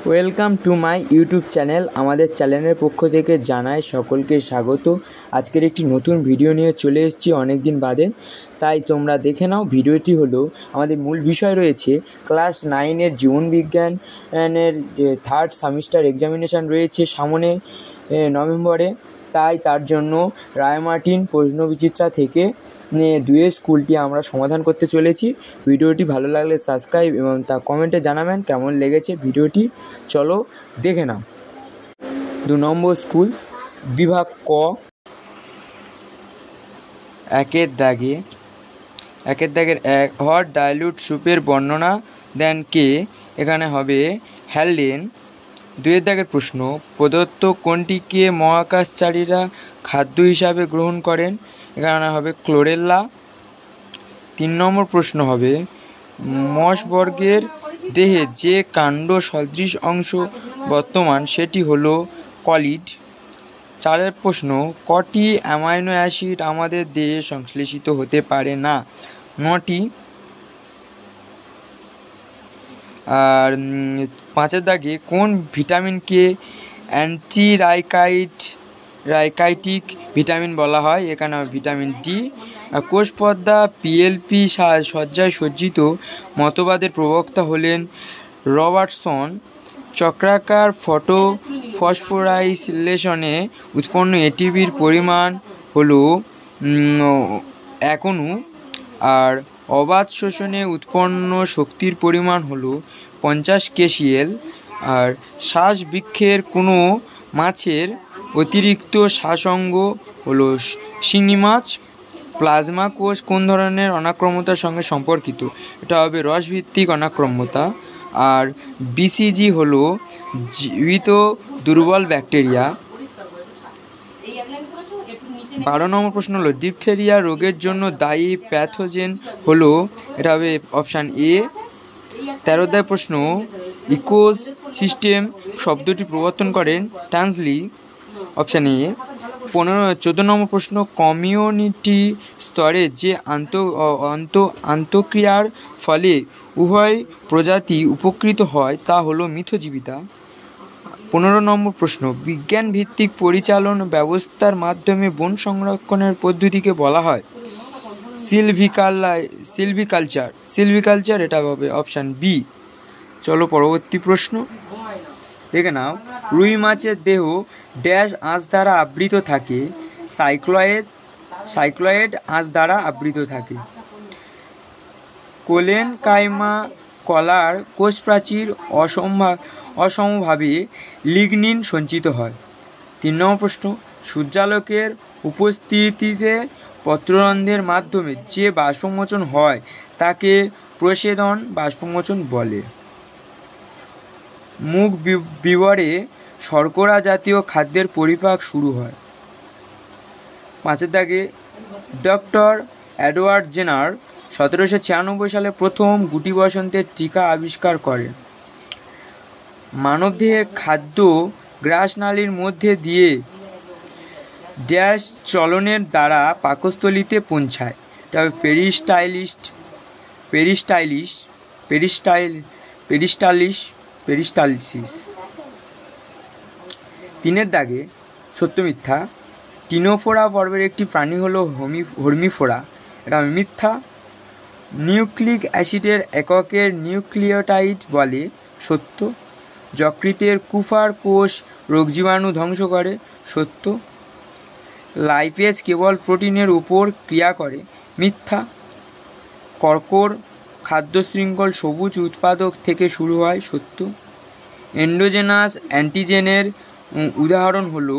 Welcome to my YouTube channel. আমাদের চ্যানেলের পক্ষ থেকে জানাই সকলকে স্বাগত। আজকের একটি নতুন ভিডিও নিয়ে চলে এসেছি অনেক দিন বাদে, তাই তোমরা দেখে নাও। ভিডিওটি হলো আমাদের মূল বিষয় রয়েছে ক্লাস 9-এর জীবনবিজ্ঞানের যে থার্ড সেমিস্টার এক্সামিনেশান রয়েছে সামনে নভেম্বরে, তাই তার জন্য রায়মার্টিন প্রশ্নবিচিত্রা থেকে 2 স্কুলটি আমরা সমাধান করতে চলেছি। ভিডিওটি ভালো লাগলে সাবস্ক্রাইব এবং তা কমেন্টে জানাবেন কেমন লেগেছে ভিডিওটি। চলো দেখে নাও। 2 নম্বর স্কুল, বিভাগ ক। একের দাগের 1 হট ডাইলুট স্যুপের বর্ণনা দেন কে? এখানে হবে হ্যালডেন। 2 দাগের প্রশ্ন, প্রদত্ত কোনটিকে মহাকাশচারীরা খাদ্য হিসাবে গ্রহণ করেন? এখানে হবে ক্লোরেল্লা। 3 নম্বর প্রশ্ন হবে মসবর্গের দেহে যে কাণ্ড সদৃশ অংশ বর্তমান সেটি হলো কলিড। 4 প্রশ্ন, কটি অ্যামাইনো অ্যাসিড আমাদের দেহে সংশ্লেষিত হতে পারে না? 9টি। আর 5 দাগে কোন ভিটামিনকে রাইকাইটিক ভিটামিন বলা হয়? এখানে ভিটামিন ডি। কোষ পর্দা পিএলপি সজ্জায় সজ্জিত মতবাদের প্রবক্তা হলেন রবার্টসন। চক্রাকার ফসফোরাইলেশনে উৎপন্ন এটিপির পরিমাণ হলো 1 অণু, আর অবাধ শোষণে উৎপন্ন শক্তির পরিমাণ হলো 50 kcal। আর শ্বাসবৃক্ষের কোনো মাছের অতিরিক্ত শ্বাসঅঙ্গ হলো শিঙি মাছ। প্লাজমা কোষ কোন ধরনের অনাক্রম্যতার সঙ্গে সম্পর্কিত? এটা হবে রসভিত্তিক অনাক্রম্যতা। আর বিসিজি হলো জীবিত দুর্বল ব্যাকটেরিয়া। 12 নম্বর প্রশ্ন হলো ডিপথেরিয়া রোগের জন্য দায়ী প্যাথোজেন হলো, এটা হবে অপশান এ। 13 দাগের প্রশ্ন, ইকোস সিস্টেম শব্দটি প্রবর্তন করেন ট্যান্সলি, অপশান এ। 14 নম্বর প্রশ্ন, কমিউনিটি স্তরে যে আন্তঃক্রিয়ার ফলে উভয় প্রজাতি উপকৃত হয় তা হলো মিথজীবিতা। 15 নম্বর প্রশ্ন, বিজ্ঞান ভিত্তিক পরিচালন ব্যবস্থার মাধ্যমে বন সংরক্ষণের পদ্ধতিকে বলা হয় সিলভিকালচার, এটা হবে অপশান বি। চলো পরবর্তী প্রশ্ন দেখে নাও। রুই মাছের দেহ ড্যাশ আঁশ দ্বারা আবৃত থাকে? সাইক্লয়েড আঁশ দ্বারা আবৃত থাকে। কোলেন কাইমা কলার কোষ প্রাচীর অসমভাবে লিগনিন সঞ্চিত হয়। 3 নম্বর প্রশ্ন, সূর্যালোকের উপস্থিতিতে পত্ররন্ধ্রের মাধ্যমে যে বাষ্পমোচন হয় তাকে প্রসেদন বাষ্পমোচন বলে। মুখ বিবরে শর্করা জাতীয় খাদ্যের পরিপাক শুরু হয়। 5 দাগে ডক্টর এডওয়ার্ড জেনার 1796 সালে প্রথম গুটি বসন্তের টিকা আবিষ্কার করেন। মানবদেহের খাদ্য গ্রাসনালীর মধ্যে দিয়ে ড্যাশ চলনের দ্বারা পাকস্থলীতে পৌঁছায়। এটা পেরিস্টালসিস। 3 দাগে সত্য মিথ্যা। টিনোফোরা পর্বের একটি প্রাণী হলো হর্মিফোরা, এটা মিথ্যা। নিউক্লিক অ্যাসিডের এককের নিউক্লিওটাইড বলে, সত্য। যকৃতের কুফার কোষ রোগজীবাণু ধ্বংস করে, সত্য। লাইপেজ কেবল প্রোটিনের উপর ক্রিয়া করে, মিথ্যা। কর্কর খাদ্য শৃঙ্খল সবুজ উৎপাদক থেকে শুরু হয়, সত্য। এন্ডোজেনাস অ্যান্টিজেনের উদাহরণ হলো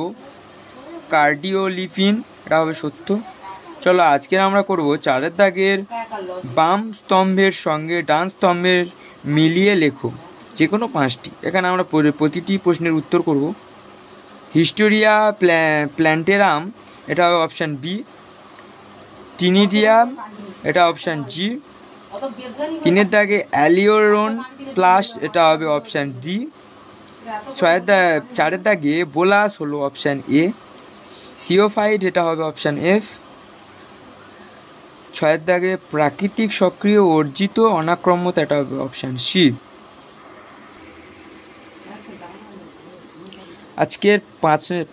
কার্ডিওলিপিন, এটা হবে সত্য। চলো আজকের আমরা করব 4 দাগের বাম স্তম্ভের সঙ্গে ডান স্তম্ভের মিলিয়ে লেখো যে কোনো 5টি। এখানে আমরা প্রতিটি প্রশ্নের উত্তর করব। হিস্টোরিয়া প্ল্যান্টেরাম, এটা হবে অপশান বি। টিনিডিয়াম, এটা অপশান জি। 3 দাগে অ্যালিওরন প্লাস, এটা হবে অপশান ডি। 4 দাগে বোলাস হলো অপশান এ। সিওফাইট, এটা হবে অপশান এফ। 6 দাগে প্রাকৃতিক সক্রিয় অর্জিত অনাক্রম্যতা, এটা হবে অপশান সি। আজকের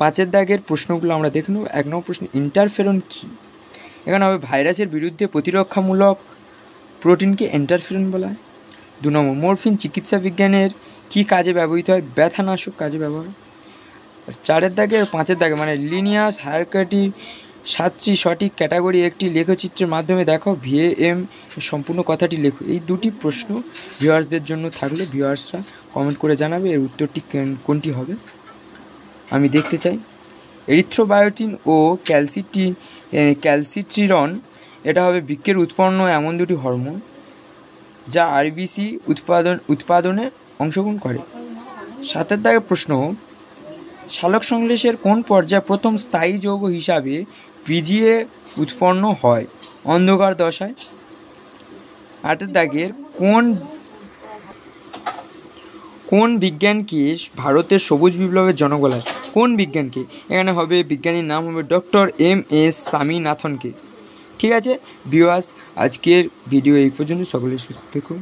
পাঁচের দাগের প্রশ্নগুলো আমরা দেখে নেব। 1 নম্বর প্রশ্ন, ইন্টারফেরন কী? এখানে হবে ভাইরাসের বিরুদ্ধে প্রতিরক্ষামূলক প্রোটিনকে ইন্টারফেরন বলা হয়। 2 নম্বর, মরফিন চিকিৎসা বিজ্ঞানের কী কাজে ব্যবহৃত হয়? ব্যথানাশক কাজে ব্যবহার হয়। 4 দাগে 5 দাগে মানে লিনিয়াস হায়ারার্কি 7টি সঠিক ক্যাটাগরি একটি লেখচিত্রের মাধ্যমে দেখাও। VAM সম্পূর্ণ কথাটি লেখো। এই দুটি প্রশ্ন ভিউয়ার্সদের জন্য থাকলে ভিউয়ার্সরা কমেন্ট করে জানাবে এর উত্তরটি কোনটি হবে আমি দেখতে চাই। এরিথ্রোবায়োটিন ও ক্যালসিট্রিরন এটা হবে বৃক্কের উৎপন্ন এমন দুটি হরমোন যা RBC উৎপাদনে অংশগ্রহণ করে। 7 দাগে প্রশ্ন, সালোক সংশ্লেষের কোন পর্যায়ে প্রথম স্থায়ী যৌগ হিসাবে PGA উৎপন্ন হয়? অন্ধকার দশায়। 8 দাগের কোন বিজ্ঞানকে ভারতের সবুজ বিপ্লবের জনক বলা হয়? কোন বিজ্ঞানকে? এখানে হবে বিজ্ঞানীর নাম হবে ডক্টর MS স্বামীনাথনকে। ঠিক আছে ভিউয়ার্স, আজকের ভিডিও এই পর্যন্ত। সকলে সুস্থ থাকুন।